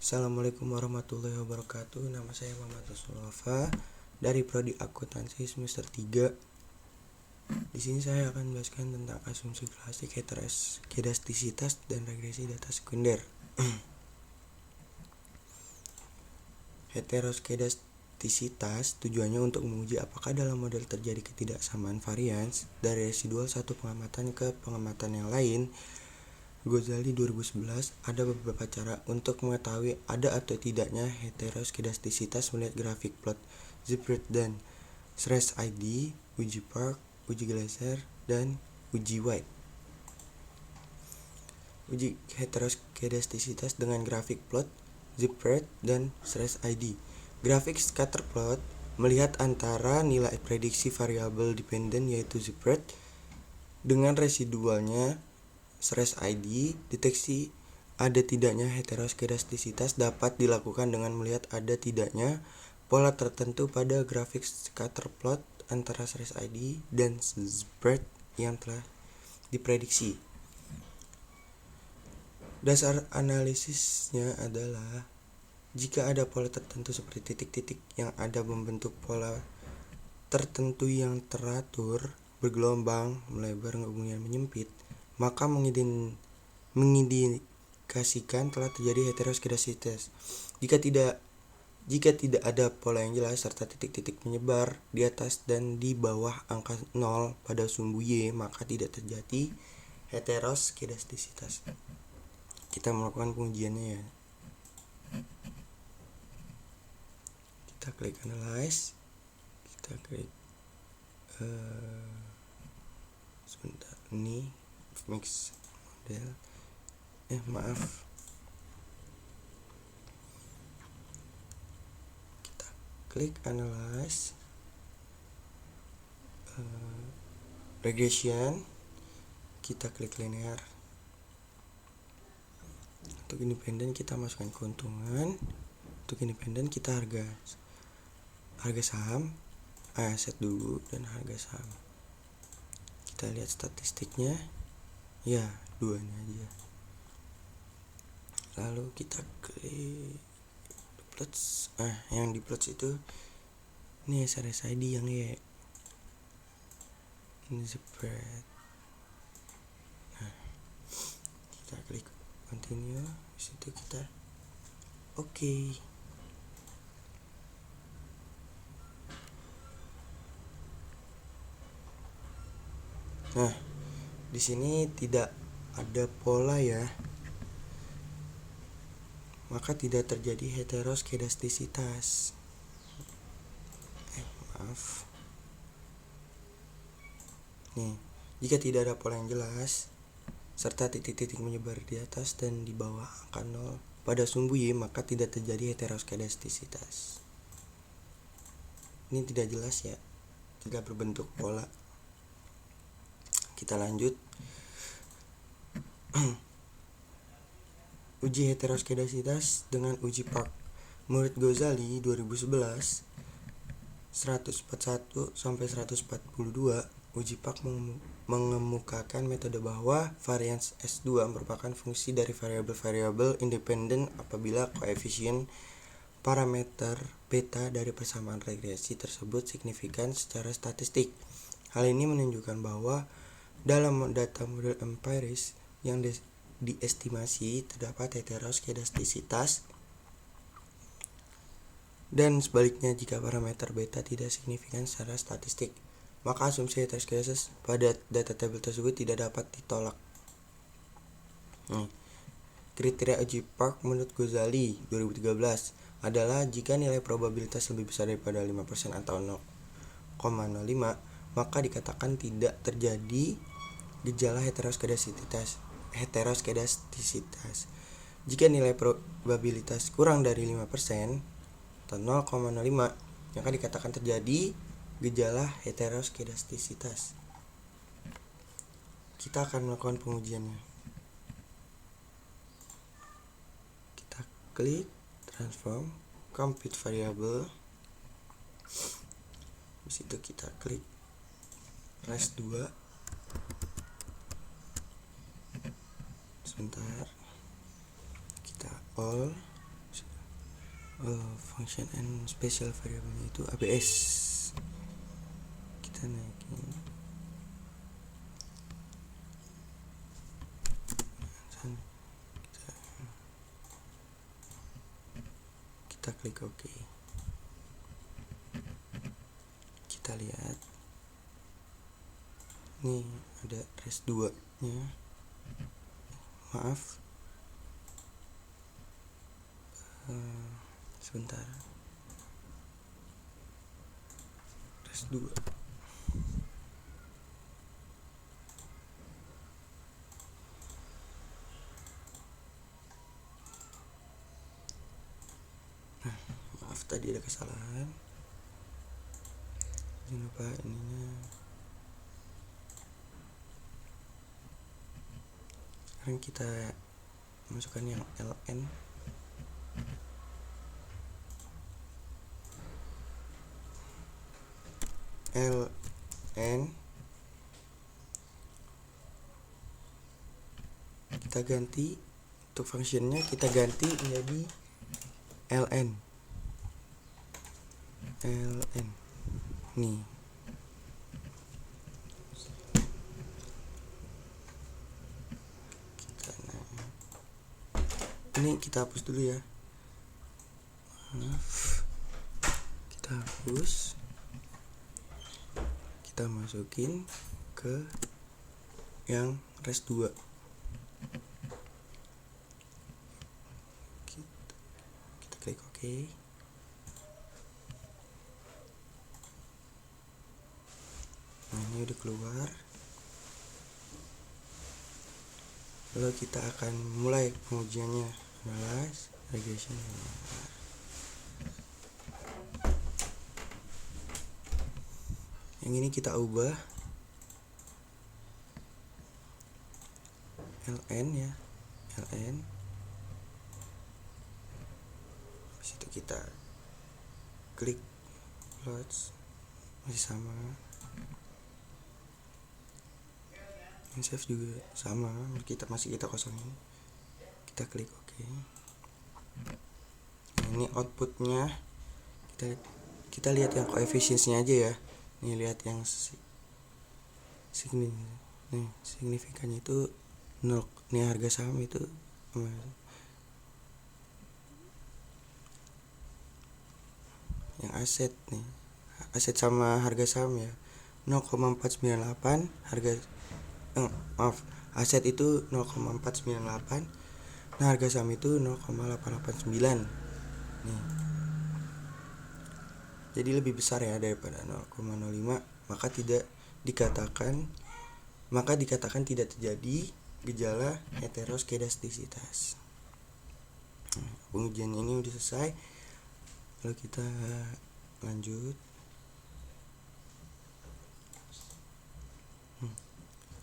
Assalamualaikum warahmatullahi wabarakatuh. Nama saya Muhammad Rasulullah dari Prodi Akuntansi semester 3. Di sini saya akan menjelaskan tentang asumsi klasik, heteroskedastisitas dan regresi data sekunder. Heteroskedastisitas tujuannya untuk menguji apakah dalam model terjadi ketidaksamaan varians dari residual satu pengamatan ke pengamatan yang lain. Ghazali 2011. Ada beberapa cara untuk mengetahui ada atau tidaknya heteroskedastisitas melihat grafik plot Zipfird dan Sres ID, uji Park, uji Glaser, dan uji White. Uji heteroskedastisitas dengan grafik plot Zipfird dan Sres ID. Grafik scatter plot melihat antara nilai prediksi variabel dependen yaitu Zipfird dengan residualnya Sres ID. Deteksi ada tidaknya heteroskedastisitas dapat dilakukan dengan melihat ada tidaknya pola tertentu pada grafik scatter plot antara Sres ID dan Zipfird yang telah diprediksi. Dasar analisisnya adalah jika ada pola tertentu seperti titik-titik yang ada membentuk pola tertentu yang teratur, bergelombang, melebar, kemudian menyempit, maka mengindikasikan telah terjadi heteroskedastisitas. Jika tidak ada pola yang jelas serta titik-titik menyebar di atas dan di bawah angka 0 pada sumbu Y, maka tidak terjadi heteroskedastisitas. Kita melakukan pengujiannya ya. Kita klik analyze. Kita klik sebentar, ini mix model. Kita klik analyze, regression. Kita klik linear. Untuk independen kita masukkan keuntungan. Untuk independen kita harga saham, aset dulu dan harga saham. Kita lihat statistiknya, ya duanya aja. Lalu kita klik plots. Yang di plots itu ini Sres ID yang Y. Ini spread. Kita klik continue. Di situ kita oke. Di sini tidak ada pola ya. Maka tidak terjadi heteroskedastisitas. Nih, jika tidak ada pola yang jelas serta titik-titik menyebar di atas dan di bawah angka 0 pada sumbu Y, maka tidak terjadi heteroskedastisitas. Ini tidak jelas ya, tidak berbentuk pola. Kita lanjut. Uji heteroskedastisitas dengan uji Park. Menurut Ghazali 2011 141 sampai 142, uji Park mengemukakan metode bahwa varians S2 merupakan fungsi dari variabel-variabel independen apabila koefisien parameter beta dari persamaan regresi tersebut signifikan secara statistik. Hal ini menunjukkan bahwa dalam data model empiris yang diestimasi terdapat heteroskedastisitas, dan sebaliknya jika parameter beta tidak signifikan secara statistik, maka asumsi heteroskedastisitas pada data tabel tersebut tidak dapat ditolak. Kriteria uji Park menurut Ghazali 2013 adalah jika nilai probabilitas lebih besar daripada 5% atau 0,05, maka dikatakan tidak terjadi gejala heteroskedastisitas. Jika nilai probabilitas kurang dari 5% atau 0,05, maka dikatakan terjadi gejala heteroskedastisitas. Kita akan melakukan pengujiannya. Kita klik transform, compute variable. Di situ kita klik res 2. Sebentar. Kita all. function and special variable itu ABS. Kita naikin kita klik OK. Kita lihat nih ada res 2 nya, maaf, sebentar, res 2. Nah, maaf tadi ada kesalahan, jangan lupa ininya. Sekarang kita masukkan yang ln. Kita ganti untuk functionnya, kita ganti menjadi ln nih. Ini kita hapus dulu ya, maaf, kita hapus, kita masukin ke yang res 2. Kita klik OK. Nah, ini udah keluar. Lalu kita akan mulai pengujiannya, analyze regression. Yang ini kita ubah ln ya, ln. Habis itu kita klik plots, masih sama. Yang save juga sama, kita kosongin. Kita klik OK. Nah, ini outputnya kita lihat yang koefisiennya aja ya. Nih lihat yang signifikannya itu 0. Nih harga saham itu yang aset nih, aset sama harga saham ya 0,498, harga aset itu 0,498, nah harga saham itu 0,889 nih. Jadi lebih besar ya daripada 0,05, maka dikatakan tidak terjadi gejala heteroskedastisitas. Pengujian ini udah selesai. Lalu kita lanjut.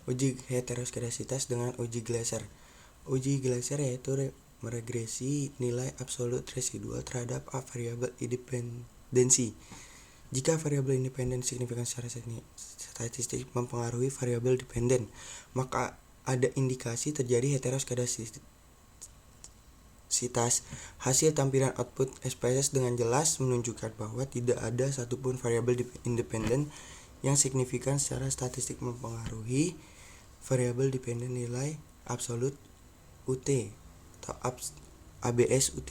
Uji heteroskedastisitas dengan uji Glaser. Uji Glaser yaitu meregresi nilai absolut residual terhadap a variabel independensi. Jika variabel independen signifikan secara statistik mempengaruhi variabel dependen, maka ada indikasi terjadi heteroskedastisitas. Hasil tampilan output SPSS dengan jelas menunjukkan bahwa tidak ada satupun variabel independen yang signifikan secara statistik mempengaruhi variabel dependen nilai absolut UT atau ABS UT.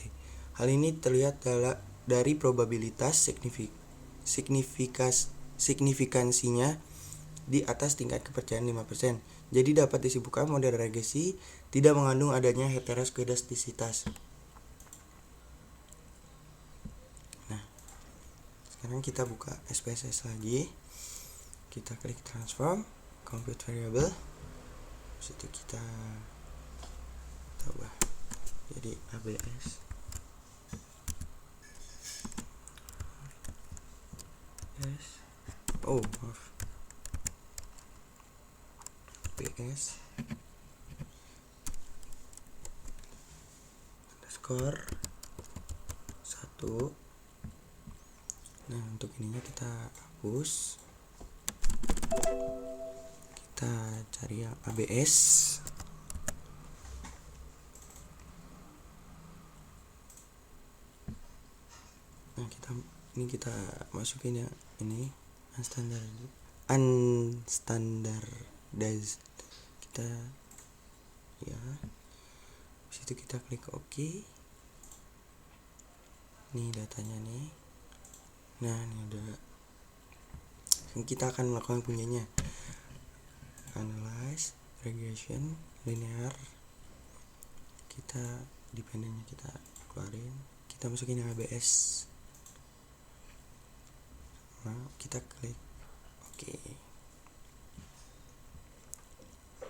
Hal ini terlihat dari probabilitas signifikansinya di atas tingkat kepercayaan 5%. Jadi dapat disimpulkan model regresi tidak mengandung adanya heteroskedastisitas. Nah, sekarang kita buka SPSS lagi. Kita klik transform, compute variable. Situ kita tambah jadi ABS. ABS underscore 1. Nah, untuk ininya kita hapus. Kita cari yang ABS. Nah, kita masukin ya, ini unstandardized. Kita ya, situ kita klik OK. Nih datanya nih. Nah, ini udah. Kita akan melakukan punyanya. Analyze, regression, linear. Kita dependennya kita keluarin. Kita masukin yang ABS. Nah, kita klik OK.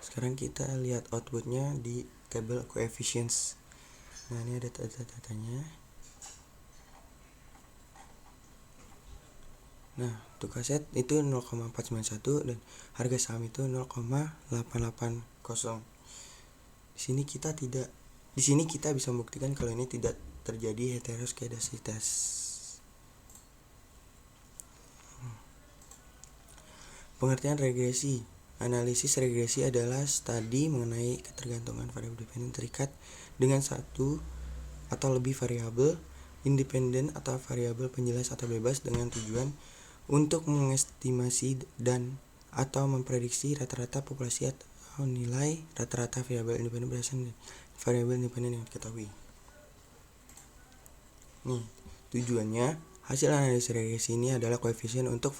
Sekarang kita lihat outputnya di tabel coefficients. Nah, ini ada data-datanya. Nah, untuk aset itu 0,491 dan harga saham itu 0,880. Di sini kita bisa membuktikan kalau ini tidak terjadi heteroskedasitas. Pengertian regresi. Analisis regresi adalah studi mengenai ketergantungan variabel dependen terikat dengan satu atau lebih variabel independen atau variabel penjelas atau bebas dengan tujuan untuk mengestimasi dan atau memprediksi rata-rata populasi atau nilai rata-rata variabel independen berdasarkan variabel independen yang diketahui. Nih, tujuannya hasil analisis regresi ini adalah koefisien untuk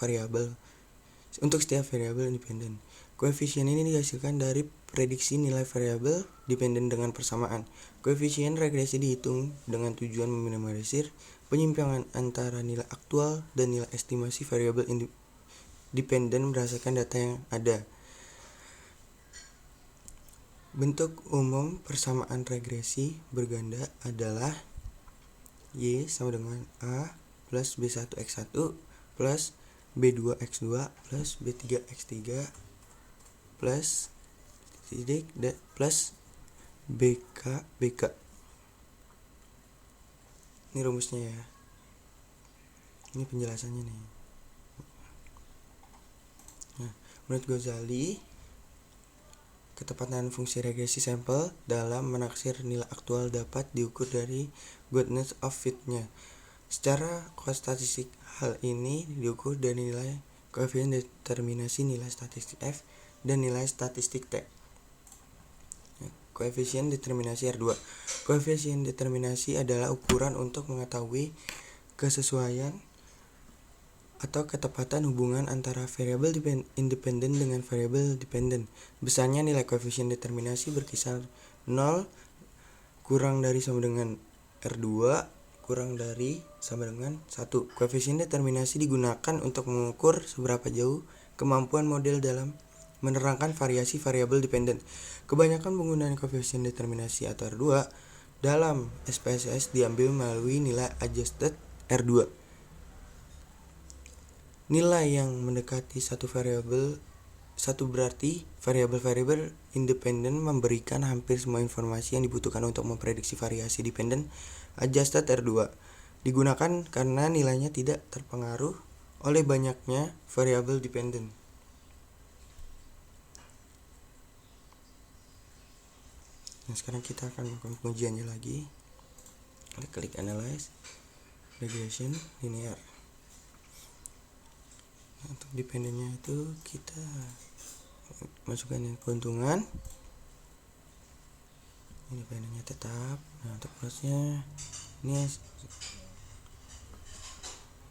setiap variabel independen. Koefisien ini dihasilkan dari prediksi nilai variabel dependen dengan persamaan. Koefisien regresi dihitung dengan tujuan meminimalisir penyimpangan antara nilai aktual dan nilai estimasi variabel dependen berdasarkan data yang ada. Bentuk umum persamaan regresi berganda adalah Y sama dengan A plus B1X1 plus B2X2 plus B3X3 plus BK. Ini rumusnya ya. Ini penjelasannya nih. Nah, menurut Ghazali, ketepatan fungsi regresi sampel dalam menaksir nilai aktual dapat diukur dari goodness of fit-nya. Secara statistik, hal ini diukur dari nilai koefisien determinasi nilai statistik F dan nilai statistik T. Koefisien determinasi R2. Koefisien determinasi adalah ukuran untuk mengetahui kesesuaian atau ketepatan hubungan antara variabel independen dengan variabel dependen. Besarnya nilai koefisien determinasi berkisar 0 kurang dari sama dengan R2 kurang dari sama dengan 1. Koefisien determinasi digunakan untuk mengukur seberapa jauh kemampuan model dalam menerangkan variasi variabel dependen. Kebanyakan penggunaan koefisien determinasi atau R2 dalam SPSS diambil melalui nilai adjusted R2. Nilai yang mendekati satu berarti variabel-variabel independen memberikan hampir semua informasi yang dibutuhkan untuk memprediksi variasi dependen. Adjusted R2 digunakan karena nilainya tidak terpengaruh oleh banyaknya variabel dependen. Nah, sekarang kita akan melakukan pengujiannya lagi. Klik analyze, regression, linear. Nah, untuk dependennya itu kita masukkan yang keuntungan. Ini dependennya tetap. Nah, untuk plusnya ini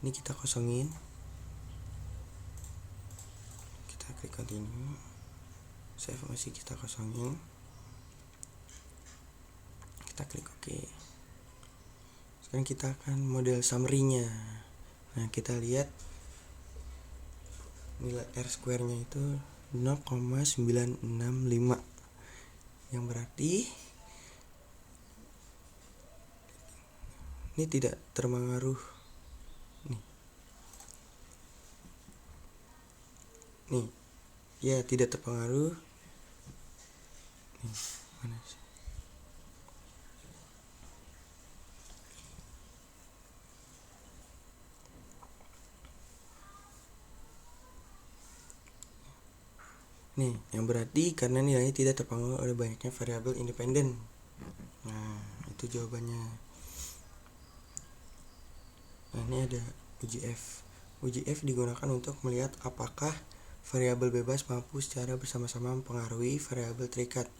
kita kosongin. Kita klik continue. Save masih kita kosongin. Kita klik OK. Sekarang kita akan model summary-nya. Nah, kita lihat nilai R-square-nya itu 0,965, yang berarti ini tidak terpengaruh. Nih, ya tidak terpengaruh. Nih, mana sih? Nih, yang berarti karena nilainya tidak terpengaruh oleh banyaknya variabel independen. Nah, itu jawabannya. Nah, ini ada uji F. Uji F digunakan untuk melihat apakah variabel bebas mampu secara bersama-sama mempengaruhi variabel terikat.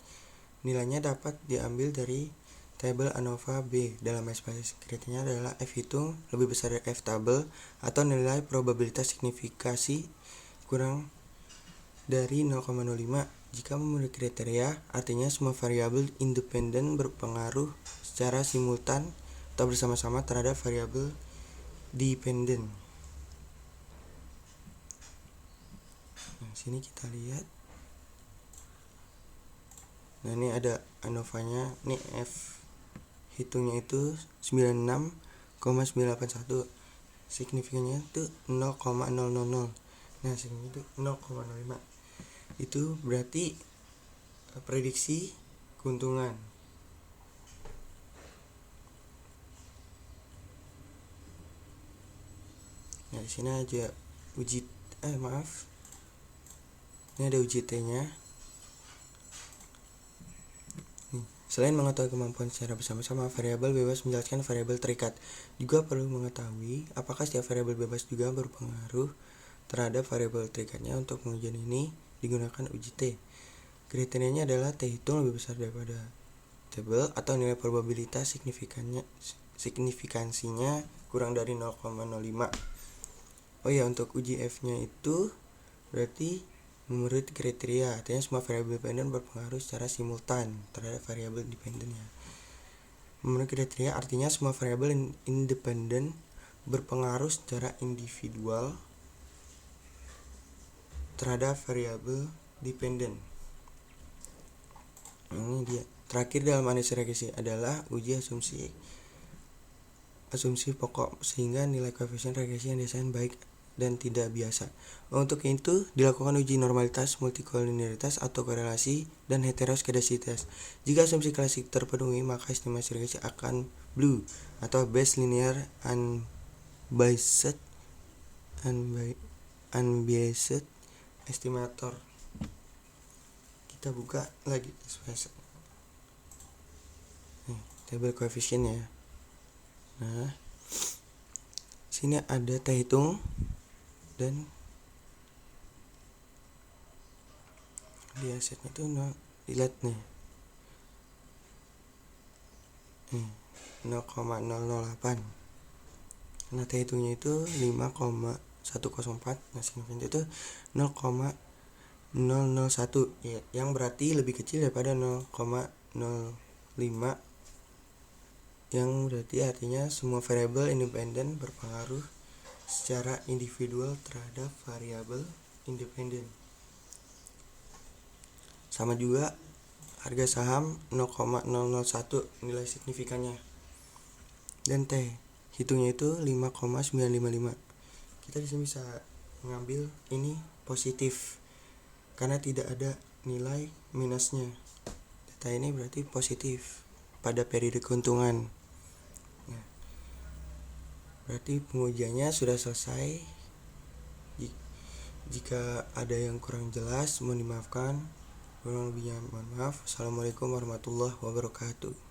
Nilainya dapat diambil dari tabel ANOVA B. Dalam ekspresi kriterianya adalah F hitung lebih besar dari F tabel atau nilai probabilitas signifikasi kurang dari 0,05. Jika memenuhi kriteria, artinya semua variabel independen berpengaruh secara simultan atau bersama-sama terhadap variabel dependen. Nah, sini kita lihat. Nah, ini ada ANOVA-nya. Ini F hitungnya itu 96,981. Signifikannya itu 0,000. Nah, sini itu 0,05. Itu berarti prediksi keuntungan. Nah, di sini aja uji Ini ada uji T-nya. Selain mengetahui kemampuan secara bersama-sama, variabel bebas menjelaskan variabel terikat. Juga perlu mengetahui apakah setiap variabel bebas juga berpengaruh terhadap variabel terikatnya. Untuk pengujian ini digunakan uji T. Kriterianya adalah T hitung lebih besar daripada tabel atau nilai probabilitas signifikansinya kurang dari 0,05. Oh ya, untuk uji F-nya itu berarti menurut kriteria, artinya semua variabel dependen berpengaruh secara simultan terhadap variabel dependennya. Menurut kriteria artinya semua variabel independen berpengaruh secara individual terhadap variabel dependen. Ini dia. Terakhir dalam analisis regresi adalah uji asumsi pokok sehingga nilai koefisien regresi yang desain baik dan tidak biasa. Untuk itu dilakukan uji normalitas, multikolinearitas atau korelasi, dan heteroskedasitas. Jika asumsi klasik terpenuhi, maka estimasi regresi akan blue atau base linear unbiased estimator. Kita buka lagi tabel koefisiennya. Nah, sini ada T hitung dan biasanya itu dilihat nih 0,008. Nah, T hitungnya itu 5,104. Nah, signifikan itu 0,001 ya, yang berarti lebih kecil daripada 0,05, yang berarti artinya semua variabel independen berpengaruh secara individual terhadap variabel independen. Sama juga harga saham 0,001 nilai signifikannya. Dan T hitungnya itu 5,955. Kita di sini bisa mengambil ini positif karena tidak ada nilai minusnya. Data ini berarti positif pada periode keuntungan. Nah, berarti pengujiannya sudah selesai. Jika ada yang kurang jelas mohon dimaafkan. Kurang lebihnya mohon maaf. Assalamualaikum warahmatullahi wabarakatuh.